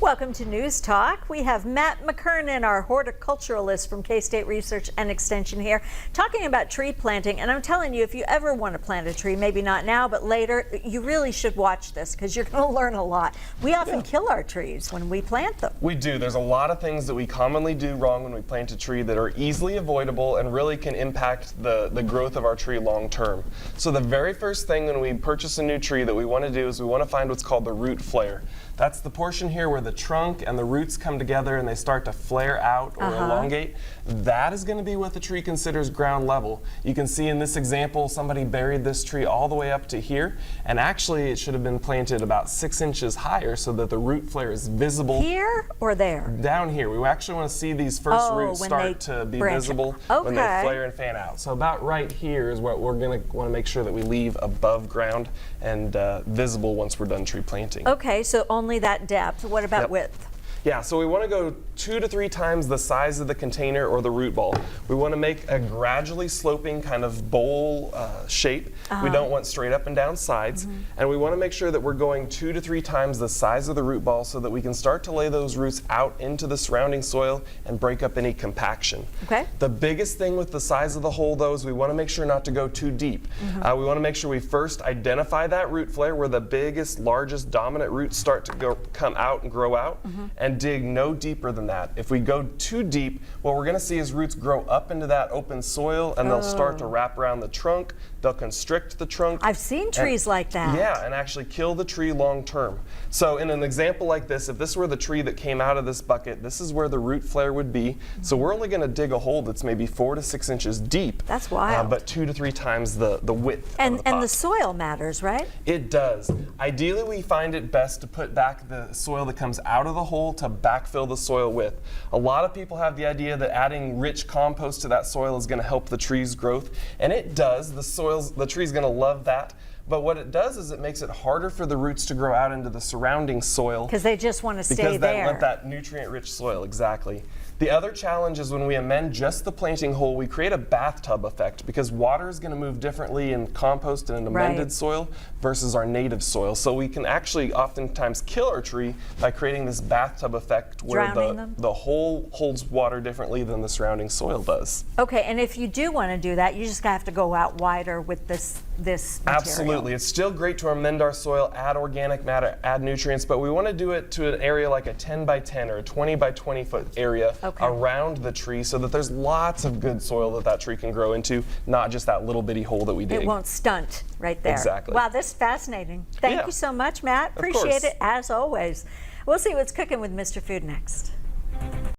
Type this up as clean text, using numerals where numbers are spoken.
Welcome to News Talk. We have Matt McKernan, our horticulturalist from K-State Research and Extension here, talking about tree planting. And I'm telling you, if you ever want to plant a tree, maybe not now, but later, you really should watch this because you're going to learn a lot. We often kill our trees when we plant them. We do. There's a lot of things that we commonly do wrong when we plant a tree that are easily avoidable and really can impact the growth of our tree long term. So the very first thing when we purchase a new tree that we want to do is we want to find what's called the root flare. That's the portion here where the trunk and the roots come together and they start to flare out or elongate. That is going to be what the tree considers ground level. You can see in this example, somebody buried this tree all the way up to here, and actually it should have been planted about 6 inches higher so that the root flare is visible. Here or there? Down here. We actually want to see these first roots start to be visible when they flare and fan out. So about right here is what we're going to want to make sure that we leave above ground and visible once we're done tree planting. Okay, so only that depth. What about width? Yeah, so we want to go 2 to 3 times the size of the container or the root ball. We want to make a gradually sloping kind of bowl shape. We don't want straight up and down sides. And we want to make sure that we're going 2 to 3 times the size of the root ball so that we can start to lay those roots out into the surrounding soil and break up any compaction. Okay. The biggest thing with the size of the hole, though, is we want to make sure not to go too deep. We want to make sure we first identify that root flare where the biggest, largest, dominant roots start to come out and grow out, and dig no deeper than that. If we go too deep, what we're going to see is roots grow up into that open soil and they'll start to wrap around the trunk. They'll constrict the trunk. I've seen trees like that. Yeah, and actually kill the tree long term. So in an example like this, if this were the tree that came out of this bucket, this is where the root flare would be. So we're only going to dig a hole that's maybe 4 to 6 inches deep. That's wild. But 2 to 3 times the width and of the pot. the soil matters, right? It does. Ideally, we find it best to put back the soil that comes out of the hole to backfill the soil with. A lot of people have the idea that adding rich compost to that soil is going to help the tree's growth, and it does. The tree's going to love that. But what it does is it makes it harder for the roots to grow out into the surrounding soil. Because they just want to stay there. Because they want there. that nutrient-rich soil, exactly. The other challenge is when we amend just the planting hole, we create a bathtub effect because water is going to move differently in compost and in amended soil versus our native soil. So we can actually oftentimes kill our tree by creating this bathtub effect where the hole holds water differently than the surrounding soil does. Okay, and if you do want to do that, you just have to go out wider with this material. Absolutely. It's still great to amend our soil, add organic matter, add nutrients, but we want to do it to an area like a 10 by 10 or a 20 by 20 foot area around the tree so that there's lots of good soil that tree can grow into, not just that little bitty hole that we dig. It won't stunt right there. Exactly. Wow, this is fascinating. Thank you so much, Matt. Appreciate it as always. We'll see what's cooking with Mr. Food next.